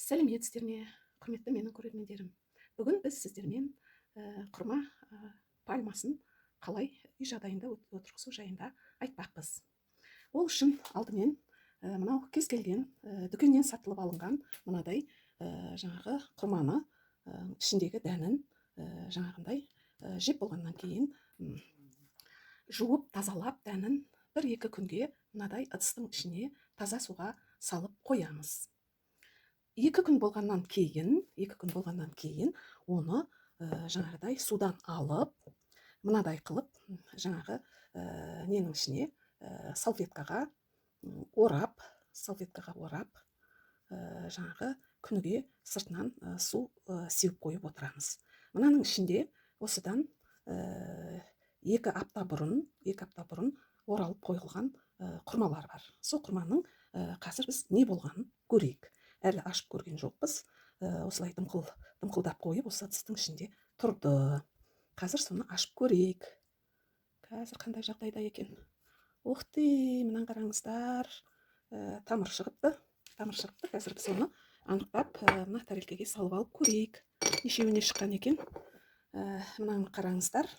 Сәлеметсіздер ме, құрметті менің көрермендерім. Бүгін біз сіздермен құрма пальмасын қалай үй жағдайында отырғызу жайында айтпақпыз. Ол үшін алдымен мынау кез келген дүкеннен сатылып алынған мынадай жаңағы құрманы ішіндегі дәнін жаңағындай жеп болғаннан кейін жуып тазалап дәнін 1-2 күнге мынадай ыдыстың ішіне таза суға салып қоямыз. 2 күн болғаннан кейін оны жаңағыдай судан алып, мынадай қылып жаңағы ненің ішіне салфеткаға орап, жаңағы күніге сыртынан су сеуіп қойып отырамыз. Мынаның ішінде осыдан 2 апта бұрын оралып қойылған құрмалар бар. Сол құрманың қазір біз не болғанын көрейік. Әлі ашып көрген жоқпыз. Осылай дымқылдап қойып, осы ыдыстың ішінде тұрды. Қазір соны ашып көрейік. Қазір қандай жағдайда екен? Оқты, мынаны қараңыздар. Тамыр шығыпты. Қазір біз оны анықтап, мына тәрелкеге салып алып көрейік. Нешеуіне шыққан екен? Мынаны қараңыздар.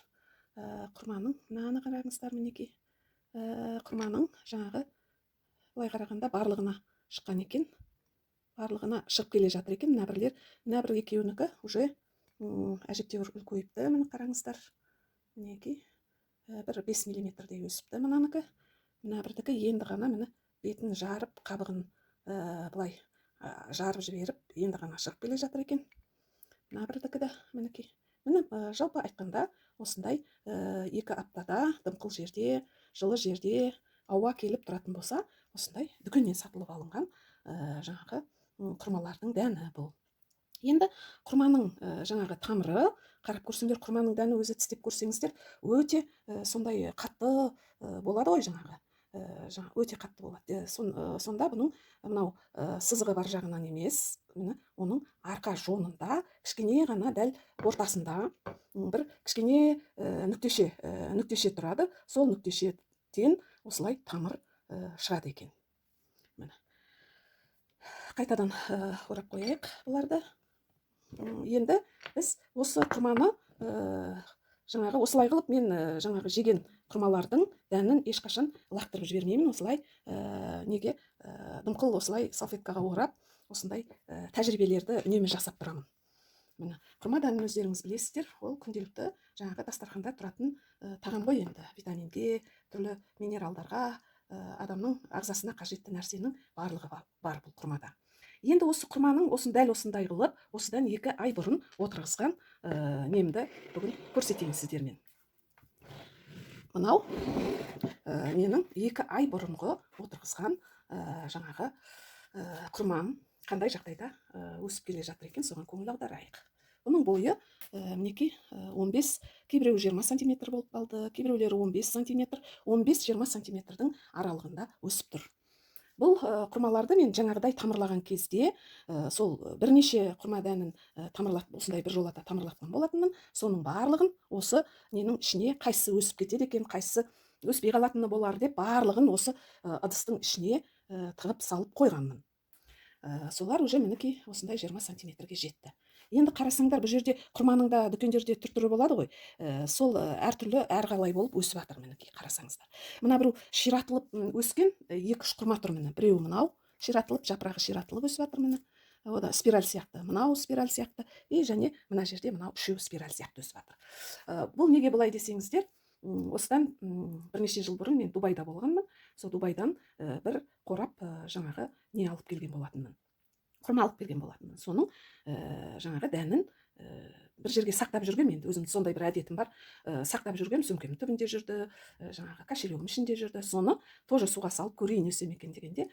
Мынаны қараңыздар, мінекей. Құрманың жаңағы былай қарағанда барлығына шыққан екен. Барлығына шығып келе жатыр екен. Мына бір екеуінікі уже әжептеуір үлкейіпті. Міне қараңыздар. Мінекей. Бір 5 миллиметрдей өсіпті мынаныкі. Мына бірдікі енді ғана міне бетін жарып, қабығын былай жарып жіберіп, енді ғана шығып келе жатыр екен. Мына бірдікі де мінекей. Міне жалпы айтқанда осындай 2 аптада дымқыл жерде, жылы жерде ауа келіп тұратын болса, осындай дүкеннен сатылып алынған жаңағы құрмалардың дәні бұл. Енді құрманың жаңағы тамыры, қарап көрсеңдер, құрманың дәні өзі тістеп көрсеңіздер, өте сондай қатты болады ғой жаңағы. Өте қатты болады. Сонда бұның мынау сызығы бар жағынан емес, оның арқа жонында кішкене ғана дәл ортасында бір кішкене нүктеше тұрады. Сол нүктешеден осылай тамыр шығады екен. Қайтадан орап қояйық бұларды. Енді біз осы құрманы жаңағы осылай қылып, мен жаңағы жеген құрмалардың дәнін ешқашан лақтырып жібермеймін. Осылай неге дымқыл осылай салфеткаға орап, осындай тәжірибелерді үнемі жасап тұрамын. Міне, құрма дәнін өздеріңіз білесіздер, ол күнделікті жаңағы дастарханда тұратын тағам ғой енді. Витаминге, түрлі минералдарға, адамның ағзасына қажетті нәрсенің барлығы бар бұл құрмада. Енді осы құрманың дәл осындай қылып, осыдан 2 ай бұрын отырғызған немді бүгін көрсетейін сіздермен. Мынау менің 2 ай бұрынғы отырғызған жаңағы құрмам қандай жағдайда өсіп келе жатыр екен, соған көңіл аударайық. Бұның бойы мінекей 15, кейбіреуі 20 сантиметр болып қалды, кейбіреулері 15 сантиметр, 15-20 сантиметрдің аралығында өсіп тұр. Бұл құрмаларды мен жаңағыдай тамырлаған кезде, сол бірнеше құрма дәнін осындай бір жолата тамырлатқан болатынмын. Соның барлығын осы ненің ішіне қайсысы өсіп кетеді екен, қайсысы өспей қалатыны болар деп, барлығын осы ыдыстың ішіне тығып салып қойғанмын. Солар уже мінекей осындай 20 сантиметрге жетті. Енді қарасаңдар, бұл жерде құрманың да дүкендерде түр-түрі болады ғой. Сол әртүрлі әрқалай болып өсіп жатыр, мінекей қарасаңыздар. Мына біреу ширатылып өскен 2-3 құрма тұр міне. Біреуі мынау ширатылып, жапырағы ширатылып өсіп жатыр міне. О да спираль сияқты, мынау спираль сияқты, және мына жерде мынау 3-еуі спираль сияқты өсіп жатыр. Бұл неге бұлай десеңіздер, осыдан бірнеше жыл бұрын мен Дубайда болғанмын. Сол Дубайдан бір қорап жаңағы не алып келген болатынмын. Құрма алып келген болатынмын. Соның жаңағы дәнін бір жерге сақтап жүргем, енді өзім сондай бір әдетім бар. Сақтап жүргем, сөмкемнің түбінде жүрді, жаңағы кошелегім ішінде жүрді. Соны тоже суға салып көрейін өсем екен дегенде,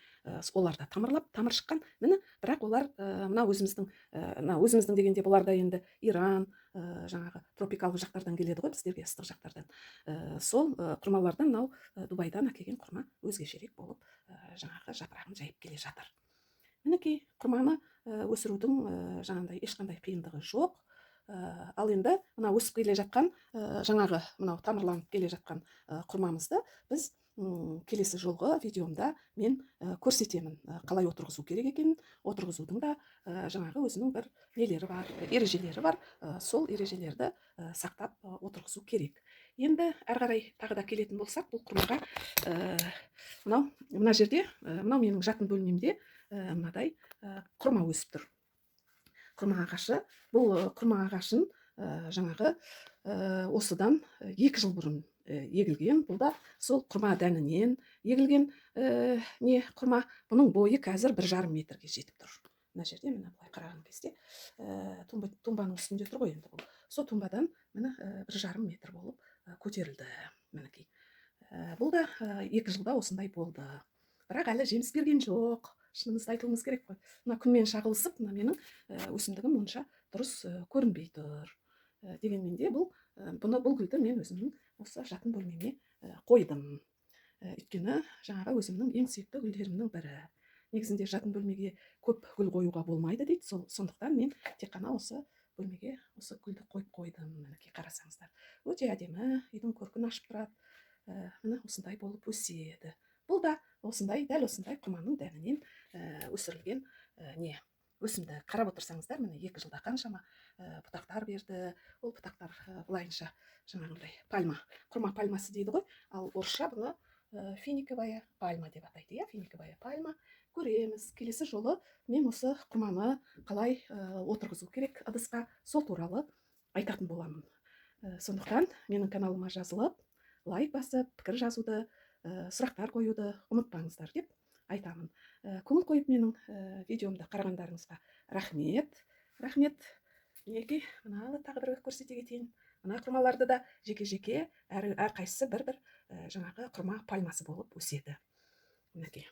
олар да тамыр шыққан. Міне, бірақ олар мына өзіміздің дегенде бұлар да енді Иран, жаңағы тропикалық жақтардан келеді ғой, біздерге ыстық жақтардан. Сол құрмалардан мынау Дубайдан әкелген құрма өзгешерек болып, жаңағы жапырағын жайып келе жатыр. Мінекей, құрманы өсірудің жаңағындай ешқандай қиындығы жоқ. Ал енді мына өсіп келе жатқан жаңағы мынау тамырланып келе жатқан құрмамызды біз келесі жолғы видеомда мен көрсетемін қалай отырғызу керек екенін. Отырғызудың да жаңағы өзінің бір нелері бар, ережелері бар. Сол ережелерді сақтап отырғызу керек. Енді әрі қарай тағы да келетін болсақ, бұл құрмаға мына жерде, мынау менің жатын бөлмемде мынадай құрма өсіп тұр. Құрма ағашы. Бұл құрма ағашын жаңағы осыдан 2 жыл бұрын егілген. Бұл да сол құрма дәнінен егілген құрма. Бұның бойы қазір 1,5 метрге жетіп тұр. Мына жерде міне былай қараған кезде тумбаның үстінде тұр ғой енді бұл. Сол тумбадан міне 1,5 метр болып көтерілді. Мінекей. Бұл да 2 жылда осындай болды. Бірақ әлі жеміс берген жоқ. Шынымызды айтуымыз керек қой. Мына күнмен шағылысып, мына менің өсімдігім онша дұрыс көрінбей тұр. Дегенмен де бұл гүлді мен өзімнің осы жатын бөлмеме қойдым. Өйткені жаңағы өзімнің ең сүйікті гүлдерімнің бірі. Негізінде жатын бөлмеге көп гүл қоюға болмайды дейді. Сондықтан мен тек қана осы бөлмеге осы гүлді қойып қойдым. Мінекей қарасаңыздар. Өте әдемі, үйдің көркін ашып тұрады. Міне осындай болып өседі. Бұл да осындай, дәл осындай құрманың дәнінен өсірілген өсімді. Қарап отырсаңыздар, міне 2 жылда қаншама бұтақтар берді. Ол бұтақтар былайынша жаңағындай пальма, құрма пальмасы дейді ғой. Ал орысша бұны финиковая пальма деп атайды. Финиковая пальма. Көреміз. Келесі жолы мен осы құрманы қалай отырғызу керек ыдысқа, сол туралы айтатын боламын. Сондықтан менің каналыма жазылып, лайк басып, пікір жазуды, сұрақтар қоюды ұмытпаңыздар деп айтамын. Көңіл қойып менің видеомды қарағандарыңызға рахмет. Мінекей, мынаны тағы бір көрсете кетейін. Мына құрмаларды да жеке-жеке әрқайсысы бір жаңағы құрма пальмасы болып өседі. Мінекей.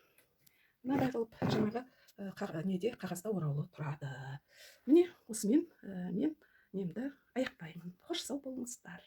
Мынадай қылып жаңағы қағазда ораулы тұрады. Міне осымен мен немді аяқтаймын. Қош сау болыңыздар.